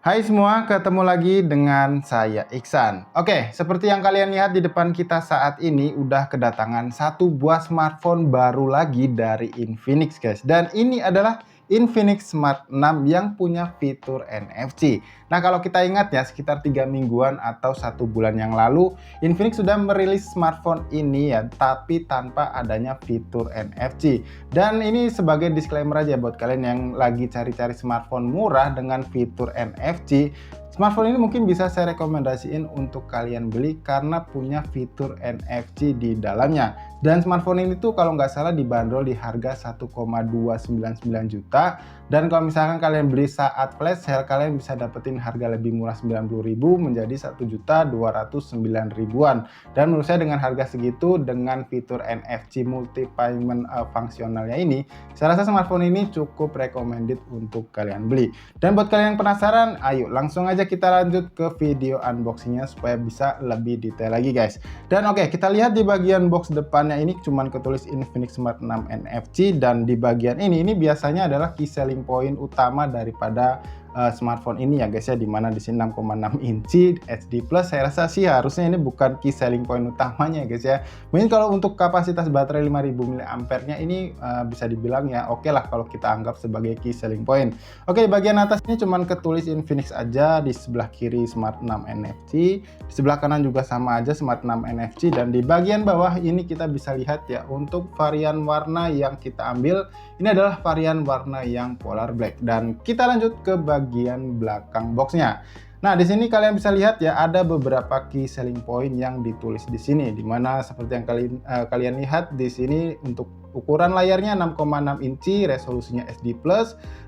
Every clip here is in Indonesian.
Hai semua, ketemu lagi dengan saya Iksan. Oke, seperti yang kalian lihat di depan kita saat ini udah kedatangan satu buah smartphone baru lagi dari Infinix guys. Dan ini adalah Infinix Smart 6 yang punya fitur NFC. Nah, kalau kita ingat ya, sekitar 3 mingguan atau 1 bulan yang lalu, Infinix sudah merilis smartphone ini ya, tapi tanpa adanya fitur NFC. Dan ini sebagai disclaimer aja buat kalian yang lagi cari-cari smartphone murah dengan fitur NFC. Smartphone ini mungkin bisa saya rekomendasiin untuk kalian beli karena punya fitur NFC di dalamnya. Dan smartphone ini tuh kalau nggak salah dibanderol di harga 1,299 juta. Dan kalau misalkan kalian beli saat flash sale, kalian bisa dapetin harga lebih murah 90.000 menjadi 1.209.000-an. Dan menurut saya dengan harga segitu, dengan fitur NFC multi payment fungsionalnya ini, saya rasa smartphone ini cukup recommended untuk kalian beli. Dan buat kalian yang penasaran, ayo langsung aja kita lanjut ke video unboxingnya supaya bisa lebih detail lagi guys. Dan oke, kita lihat di bagian box depannya ini cuman ketulis Infinix Smart 6 NFC, dan di bagian ini biasanya adalah key selling point utama daripada smartphone ini ya guys ya, dimana di sini 6,6 inci HD plus. Saya rasa sih harusnya ini bukan key selling point utamanya ya guys ya. Mungkin kalau untuk kapasitas baterai 5000 mAh nya ini bisa dibilang ya oke lah kalau kita anggap sebagai key selling point. Oke, bagian atas ini cuman ketulis Infinix aja, di sebelah kiri Smart 6 NFC, di sebelah kanan juga sama aja Smart 6 NFC, dan di bagian bawah ini kita bisa lihat ya untuk varian warna yang kita ambil ini adalah varian warna yang polar black. Dan kita lanjut ke bagian belakang boxnya. Nah, di sini kalian bisa lihat ya ada beberapa key selling point yang ditulis di sini, dimana seperti yang kalian lihat di sini untuk ukuran layarnya 6,6 inci, resolusinya HD+,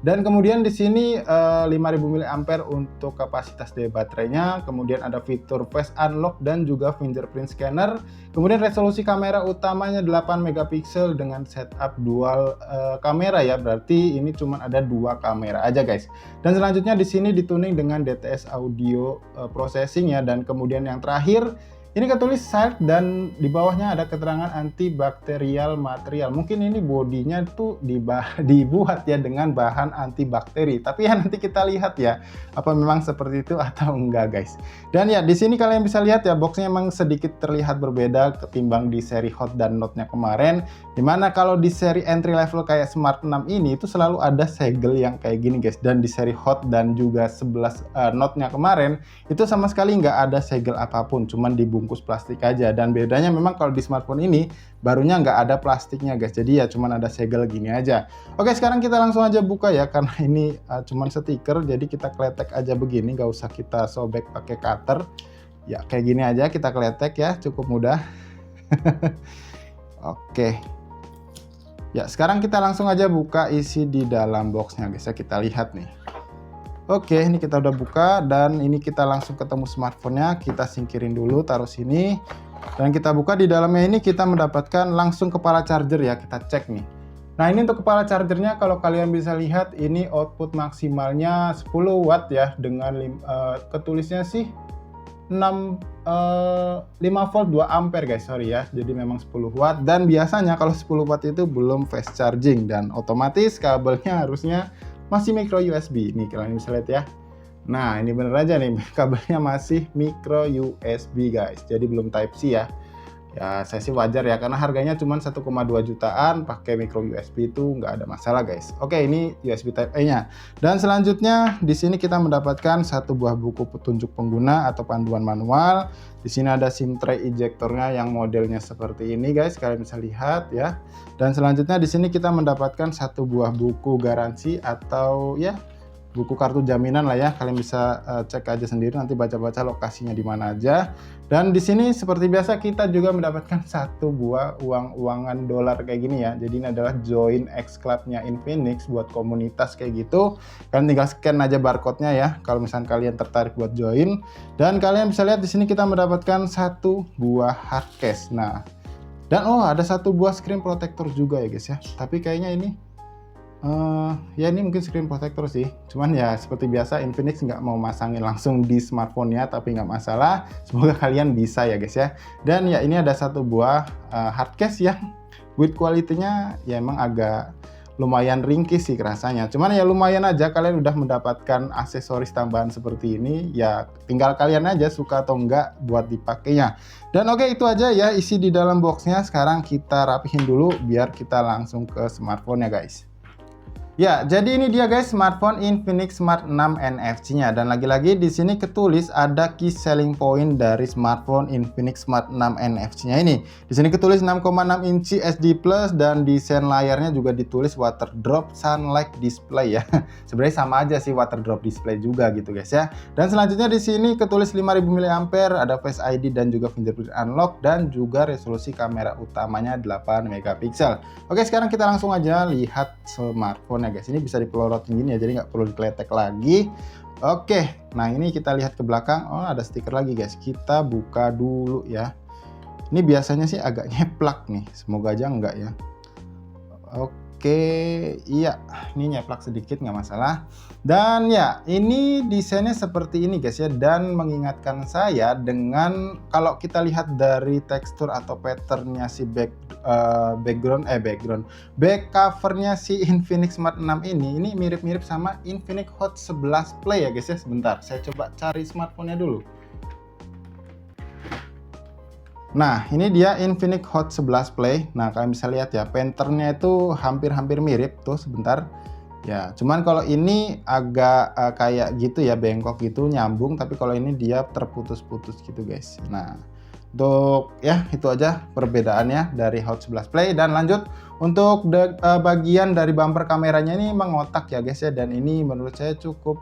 dan kemudian di sini 5000 mAh untuk kapasitas daya baterainya, kemudian ada fitur face unlock dan juga fingerprint scanner, kemudian resolusi kamera utamanya 8 megapiksel dengan setup dual kamera ya, berarti ini cuma ada 2 kamera aja guys. Dan selanjutnya di sini dituning dengan DTS audio processing ya, dan kemudian yang terakhir ini ketulis silent, dan di bawahnya ada keterangan antibakterial material. Mungkin ini bodinya tuh dibuat ya dengan bahan antibakteri. Tapi ya nanti kita lihat ya apa memang seperti itu atau enggak guys. Dan ya di sini kalian bisa lihat ya boxnya memang sedikit terlihat berbeda ketimbang di seri Hot dan Note-nya kemarin. Dimana kalau di seri entry level kayak Smart 6 ini itu selalu ada segel yang kayak gini guys. Dan di seri Hot dan juga 11 Note-nya kemarin itu sama sekali nggak ada segel apapun, cuman dibungkus plastik aja. Dan bedanya memang kalau di smartphone ini barunya nggak ada plastiknya guys, jadi ya cuman ada segel gini aja. Oke, sekarang kita langsung aja buka ya, karena ini cuman stiker, jadi kita kletek aja begini, nggak usah kita sobek pakai cutter ya, kayak gini aja kita kletek ya, cukup mudah. Oke ya, sekarang kita langsung aja buka isi di dalam boxnya guys ya, kita lihat nih. Oke, ini kita udah buka, dan ini kita langsung ketemu smartphone-nya. Kita singkirin dulu, taruh sini. Dan kita buka, di dalamnya ini kita mendapatkan langsung kepala charger ya, kita cek nih. Nah, ini untuk kepala chargernya kalau kalian bisa lihat ini output maksimalnya 10 watt ya, dengan ketulisnya sih 5 volt 2 ampere guys, sorry ya. Jadi memang 10 watt, dan biasanya kalau 10 watt itu belum fast charging, dan otomatis kabelnya harusnya masih micro USB. Nih kalian bisa lihat ya. Nah, ini bener aja nih kabelnya masih micro USB guys. Jadi belum Type C ya. Ya saya sih wajar ya, karena harganya cuma 1,2 jutaan, pakai micro USB itu nggak ada masalah guys. Oke, ini USB Type A-nya. Dan selanjutnya di sini kita mendapatkan satu buah buku petunjuk pengguna atau panduan manual. Di sini ada SIM tray ejectornya yang modelnya seperti ini guys, kalian bisa lihat ya. Dan selanjutnya di sini kita mendapatkan satu buah buku garansi atau ya buku kartu jaminan lah ya, kalian bisa cek aja sendiri, nanti baca-baca lokasinya di mana aja. Dan di sini seperti biasa kita juga mendapatkan satu buah uang-uangan dolar kayak gini ya. Jadi ini adalah Join X Club-nya Infinix buat komunitas kayak gitu. Kalian tinggal scan aja barcode-nya ya kalau misalnya kalian tertarik buat join. Dan kalian bisa lihat di sini kita mendapatkan satu buah hard case. Nah, dan ada satu buah screen protector juga ya guys ya. Tapi kayaknya ini ya ini mungkin screen protector sih, cuman ya seperti biasa Infinix nggak mau masangin langsung di smartphone-nya, tapi nggak masalah, semoga kalian bisa ya guys ya. Dan ya ini ada satu buah hard case yang build quality-nya ya emang agak lumayan ringkih sih rasanya. Cuman ya lumayan aja, kalian udah mendapatkan aksesoris tambahan seperti ini, ya tinggal kalian aja suka atau enggak buat dipakainya. Dan oke, itu aja ya isi di dalam boxnya. Sekarang kita rapihin dulu biar kita langsung ke smartphone ya guys. Ya, jadi ini dia guys smartphone Infinix Smart 6 NFC-nya, dan lagi-lagi di sini ketulis ada key selling point dari smartphone Infinix Smart 6 NFC-nya ini. Di sini ketulis 6,6 inci SD Plus dan desain layarnya juga ditulis water drop sunlight display ya. Sebenarnya sama aja sih, water drop display juga gitu guys ya. Dan selanjutnya di sini ketulis 5000 mAh, ada Face ID dan juga fingerprint unlock, dan juga resolusi kamera utamanya 8 megapiksel. Oke, sekarang kita langsung aja lihat smartphone ya guys. Ini bisa dipelorotin gini ya, jadi nggak perlu dikletek lagi. Oke, nah ini kita lihat ke belakang. Oh, ada stiker lagi guys. Kita buka dulu ya. Ini biasanya sih agak nyeplak nih, semoga aja enggak ya. Oke, iya, ini nyeplak sedikit nggak masalah. Dan ya, ini desainnya seperti ini guys ya, dan mengingatkan saya dengan kalau kita lihat dari tekstur atau patternnya si back covernya si Infinix Smart 6 ini mirip-mirip sama Infinix Hot 11 Play ya guys ya. Sebentar, saya coba cari smartphone-nya dulu. Nah, ini dia Infinix Hot 11 Play. Nah, kalian bisa lihat ya, patternnya itu hampir-hampir mirip tuh. Sebentar ya, cuman kalau ini agak kayak gitu ya, bengkok gitu, nyambung, tapi kalau ini dia terputus-putus gitu guys. Nah, untuk ya itu aja perbedaannya dari Hot 11 Play. Dan lanjut untuk bagian dari bumper kameranya ini mengotak ya guys ya, dan ini menurut saya cukup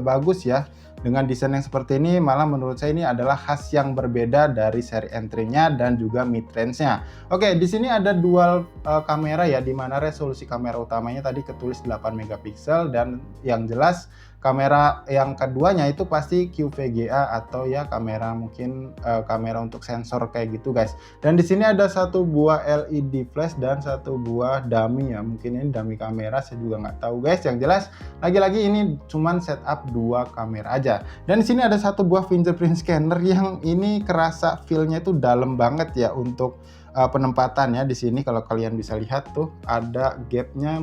bagus ya. Dengan desain yang seperti ini, malah menurut saya ini adalah khas yang berbeda dari seri entry-nya dan juga mid range-nya. Oke, di sini ada dual kamera ya, di mana resolusi kamera utamanya tadi ketulis 8 megapiksel, dan yang jelas kamera yang keduanya itu pasti QVGA atau ya kamera mungkin kamera untuk sensor kayak gitu guys. Dan di sini ada satu buah LED flash dan satu buah dummy ya, mungkin ini dummy kamera, saya juga nggak tahu guys. Yang jelas lagi-lagi ini cuman setup dua kamera aja. Dan di sini ada satu buah fingerprint scanner yang ini kerasa feel-nya itu dalam banget ya untuk penempatannya. Di sini kalau kalian bisa lihat tuh ada gapnya,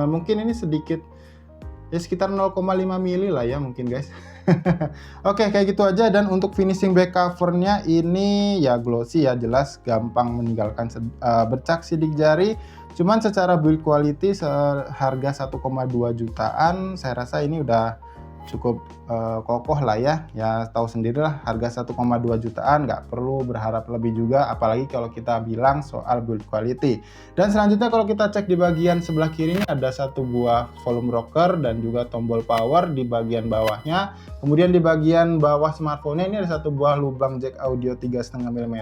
mungkin ini sedikit ya, sekitar 0,5 mili lah ya mungkin guys. Oke, kayak gitu aja. Dan untuk finishing back covernya ini ya glossy ya, jelas gampang meninggalkan bercak sidik jari. Cuman secara build quality seharga 1,2 jutaan, saya rasa ini udah cukup kokoh lah ya. Ya tahu sendirilah, harga 1,2 jutaan nggak perlu berharap lebih juga, apalagi kalau kita bilang soal build quality. Dan selanjutnya kalau kita cek di bagian sebelah kiri ini ada satu buah volume rocker dan juga tombol power di bagian bawahnya. Kemudian di bagian bawah smartphone-nya ini ada satu buah lubang jack audio 3,5 mm,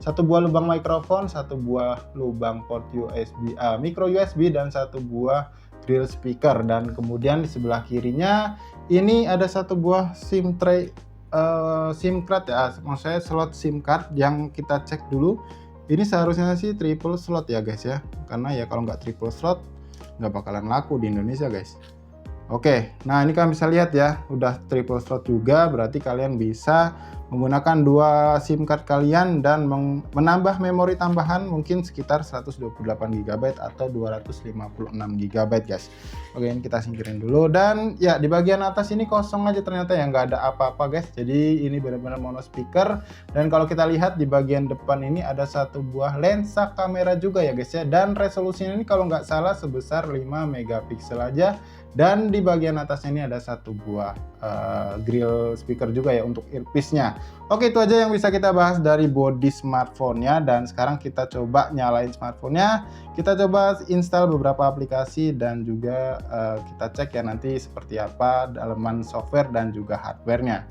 satu buah lubang mikrofon, satu buah lubang port USB, micro USB, dan satu buah grill speaker. Dan kemudian di sebelah kirinya ini ada satu buah SIM tray, SIM card ya, maksudnya slot SIM card yang kita cek dulu. Ini seharusnya sih triple slot ya guys ya, karena ya kalau nggak triple slot nggak bakalan laku di Indonesia guys. Oke, nah ini kalian bisa lihat ya, udah triple slot juga, berarti kalian bisa menggunakan dua SIM card kalian dan menambah memori tambahan mungkin sekitar 128 GB atau 256 GB guys. Oke, ini kita singkirin dulu. Dan ya di bagian atas ini kosong aja ternyata ya, nggak ada apa-apa guys. Jadi ini benar-benar mono speaker. Dan kalau kita lihat di bagian depan ini ada satu buah lensa kamera juga ya guys ya. Dan resolusinya ini kalau nggak salah sebesar 5 megapiksel aja. Dan di bagian atasnya ini ada satu buah grill speaker juga ya untuk earpiece-nya. Oke, itu aja yang bisa kita bahas dari body smartphone-nya. Dan sekarang kita coba nyalain smartphone-nya, kita coba install beberapa aplikasi, dan juga kita cek ya nanti seperti apa dalaman software dan juga hardware-nya.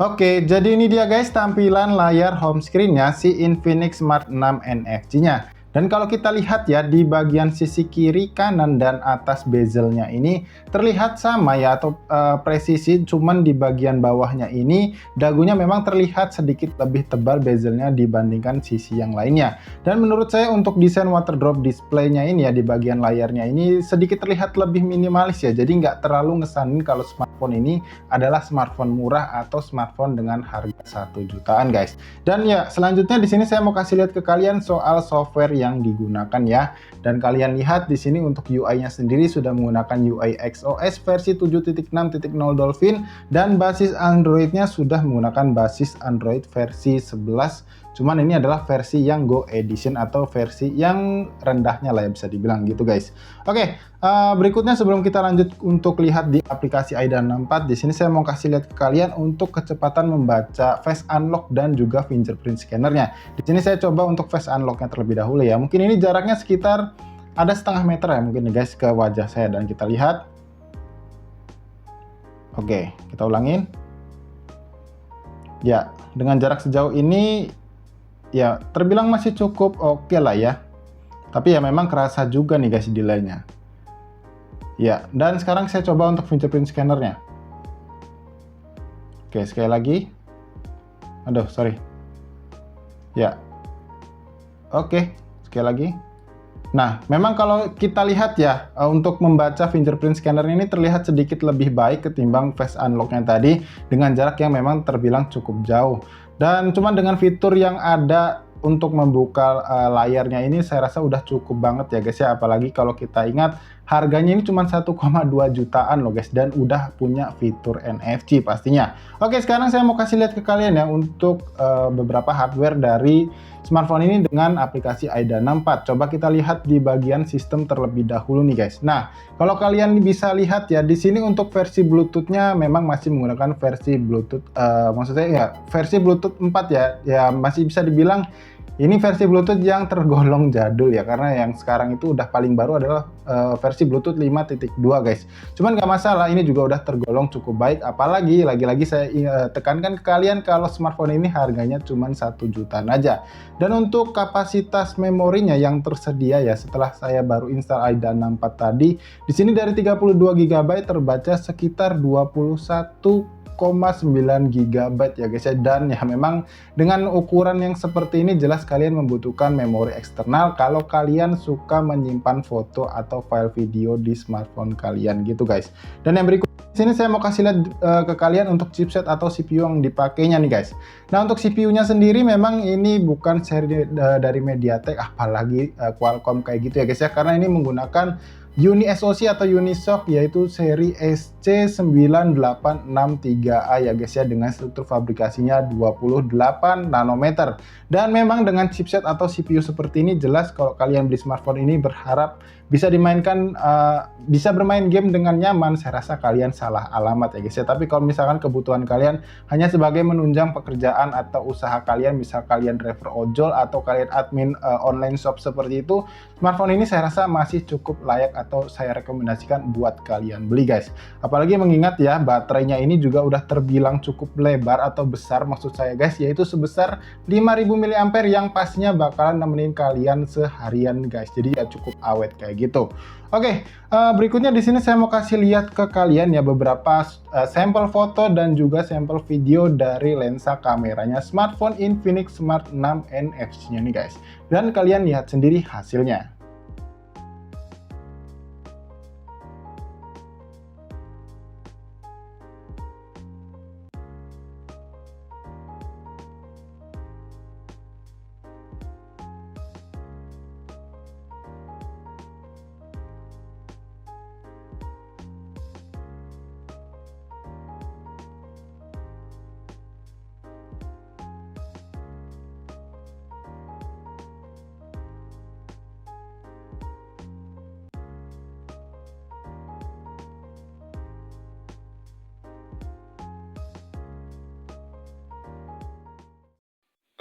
Oke, jadi ini dia guys tampilan layar home screen-nya si Infinix Smart 6 NFC-nya. Dan kalau kita lihat ya di bagian sisi kiri, kanan, dan atas bezelnya ini terlihat sama ya, atau presisi, cuman di bagian bawahnya ini dagunya memang terlihat sedikit lebih tebal bezelnya dibandingkan sisi yang lainnya. Dan menurut saya untuk desain water drop display-nya ini ya di bagian layarnya ini sedikit terlihat lebih minimalis ya, jadi nggak terlalu ngesanin kalau smartphone ini adalah smartphone murah atau smartphone dengan harga 1 jutaan guys. Dan ya selanjutnya di sini saya mau kasih lihat ke kalian soal software yang digunakan ya. Dan kalian lihat di sini untuk UI-nya sendiri sudah menggunakan UI XOS versi 7.6.0 Dolphin, dan basis Android-nya sudah menggunakan basis Android versi 11. Cuman ini adalah versi yang Go Edition atau versi yang rendahnya lah ya, bisa dibilang gitu guys. Oke, berikutnya sebelum kita lanjut untuk lihat di aplikasi AIDA 64, di sini saya mau kasih lihat ke kalian untuk kecepatan membaca face unlock dan juga fingerprint scannernya. Di sini saya coba untuk face unlocknya terlebih dahulu ya. Mungkin ini jaraknya sekitar ada setengah meter ya mungkin guys ke wajah saya, dan kita lihat. Oke, kita ulangin. Ya, dengan jarak sejauh ini ya terbilang masih cukup oke lah ya. Tapi ya memang kerasa juga nih guys delay-nya. Ya, dan sekarang saya coba untuk fingerprint scannernya. Oke, sekali lagi. Aduh, sorry. Ya. Oke, sekali lagi. Nah, memang kalau kita lihat ya, untuk membaca fingerprint scanner ini terlihat sedikit lebih baik ketimbang face unlock-nya tadi dengan jarak yang memang terbilang cukup jauh. Dan cuma dengan fitur yang ada untuk membuka layarnya ini saya rasa udah cukup banget ya guys ya, apalagi kalau kita ingat harganya ini cuma 1,2 jutaan loh guys, dan udah punya fitur NFC pastinya. Oke, sekarang saya mau kasih lihat ke kalian ya untuk beberapa hardware dari smartphone ini dengan aplikasi AIDA 64. Coba kita lihat di bagian sistem terlebih dahulu nih guys. Nah, kalau kalian bisa lihat ya, di sini untuk versi Bluetooth-nya memang masih menggunakan versi Bluetooth, maksudnya ya versi Bluetooth 4 ya, ya masih bisa dibilang ini versi Bluetooth yang tergolong jadul ya, karena yang sekarang itu udah paling baru adalah versi Bluetooth 5.2 guys. Cuman nggak masalah, ini juga udah tergolong cukup baik, apalagi lagi-lagi saya tekankan ke kalian kalau smartphone ini harganya cuma 1 jutaan aja. Dan untuk kapasitas memorinya yang tersedia ya, setelah saya baru install AIDA 64 tadi, di sini dari 32 GB terbaca sekitar 21,9 GB ya guys ya. Dan ya memang dengan ukuran yang seperti ini jelas kalian membutuhkan memori eksternal kalau kalian suka menyimpan foto atau file video di smartphone kalian gitu guys. Dan yang berikut di sini saya mau kasih lihat ke kalian untuk chipset atau CPU yang dipakainya nih guys. Nah, untuk CPU-nya sendiri memang ini bukan seri dari MediaTek, apalagi Qualcomm kayak gitu ya guys ya, karena ini menggunakan UniSoC atau Unisoc, yaitu seri SC9863A ya guys ya, dengan struktur fabrikasinya 28 nanometer. Dan memang dengan chipset atau CPU seperti ini jelas kalau kalian beli smartphone ini berharap bisa dimainkan, bisa bermain game dengan nyaman, saya rasa kalian salah alamat ya guys ya. Tapi kalau misalkan kebutuhan kalian hanya sebagai menunjang pekerjaan atau usaha kalian, misal kalian driver ojol atau kalian admin online shop seperti itu, smartphone ini saya rasa masih cukup layak atau saya rekomendasikan buat kalian beli guys. Apalagi mengingat ya baterainya ini juga udah terbilang cukup lebar atau besar maksud saya guys, yaitu sebesar 5000 mAh yang pastinya bakalan nemenin kalian seharian guys. Jadi ya cukup awet kayak gitu. Oke, berikutnya di sini saya mau kasih lihat ke kalian ya beberapa sampel foto dan juga sampel video dari lensa kameranya smartphone Infinix Smart 6 NFC-nya nih guys. Dan kalian lihat sendiri hasilnya.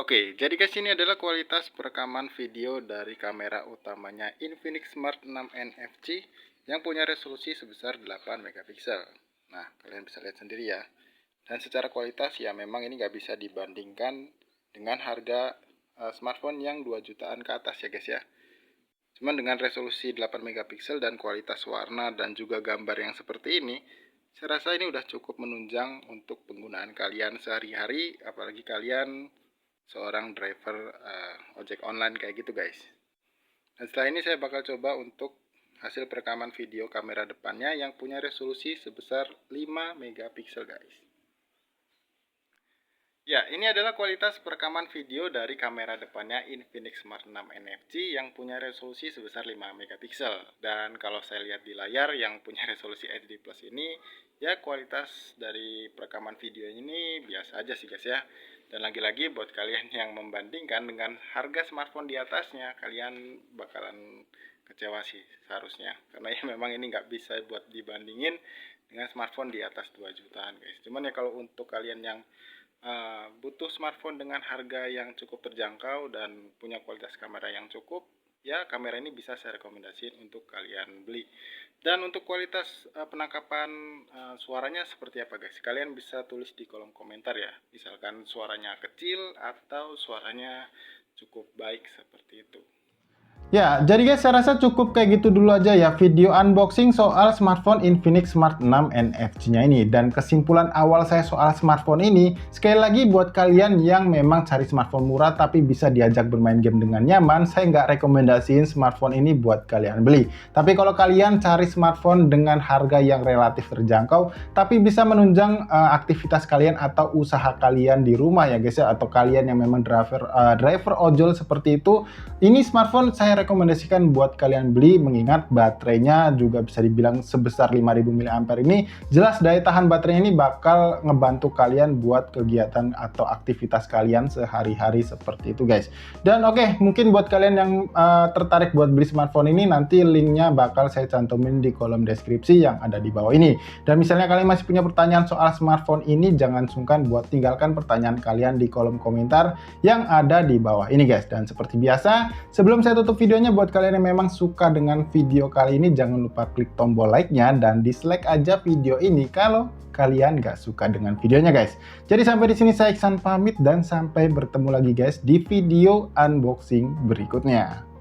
Oke, jadi guys ini adalah kualitas perekaman video dari kamera utamanya Infinix Smart 6 NFC yang punya resolusi sebesar 8 megapiksel. Nah, kalian bisa lihat sendiri ya. Dan secara kualitas ya memang ini nggak bisa dibandingkan dengan harga smartphone yang 2 jutaan ke atas ya guys ya. Cuman dengan resolusi 8 megapiksel dan kualitas warna dan juga gambar yang seperti ini, saya rasa ini udah cukup menunjang untuk penggunaan kalian sehari-hari, apalagi kalian seorang driver ojek online kayak gitu guys. Dan setelah ini saya bakal coba untuk hasil perekaman video kamera depannya yang punya resolusi sebesar 5 megapiksel guys. Ya, ini adalah kualitas perekaman video dari kamera depannya Infinix Smart 6 NFC yang punya resolusi sebesar 5 megapiksel. Dan kalau saya lihat di layar yang punya resolusi HD Plus ini, ya kualitas dari perekaman video ini biasa aja sih guys ya. Dan lagi-lagi buat kalian yang membandingkan dengan harga smartphone di atasnya, kalian bakalan kecewa sih seharusnya. Karena ya memang ini nggak bisa buat dibandingin dengan smartphone di atas 2 jutaan guys. Cuman ya kalau untuk kalian yang butuh smartphone dengan harga yang cukup terjangkau dan punya kualitas kamera yang cukup, ya kamera ini bisa saya rekomendasiin untuk kalian beli. Dan untuk kualitas penangkapan suaranya seperti apa guys? Kalian bisa tulis di kolom komentar ya. Misalkan suaranya kecil atau suaranya cukup baik seperti itu. Ya, jadi guys, saya rasa cukup kayak gitu dulu aja ya video unboxing soal smartphone Infinix Smart 6 NFC-nya ini. Dan kesimpulan awal saya soal smartphone ini, sekali lagi buat kalian yang memang cari smartphone murah tapi bisa diajak bermain game dengan nyaman, saya nggak rekomendasiin smartphone ini buat kalian beli. Tapi kalau kalian cari smartphone dengan harga yang relatif terjangkau, tapi bisa menunjang aktivitas kalian atau usaha kalian di rumah ya guys ya, atau kalian yang memang driver ojol seperti itu, ini smartphone saya rekomendasikan buat kalian beli, mengingat baterainya juga bisa dibilang sebesar 5000 mAh ini. Jelas daya tahan baterainya ini bakal ngebantu kalian buat kegiatan atau aktivitas kalian sehari-hari seperti itu guys. Dan oke, mungkin buat kalian yang tertarik buat beli smartphone ini, nanti linknya bakal saya cantumin di kolom deskripsi yang ada di bawah ini. Dan misalnya kalian masih punya pertanyaan soal smartphone ini, jangan sungkan buat tinggalkan pertanyaan kalian di kolom komentar yang ada di bawah ini guys. Dan seperti biasa, sebelum saya tutup videonya, buat kalian yang memang suka dengan video kali ini, jangan lupa klik tombol like-nya dan dislike aja video ini kalau kalian gak suka dengan videonya guys. Jadi sampai di sini saya Iksan pamit dan sampai bertemu lagi guys di video unboxing berikutnya.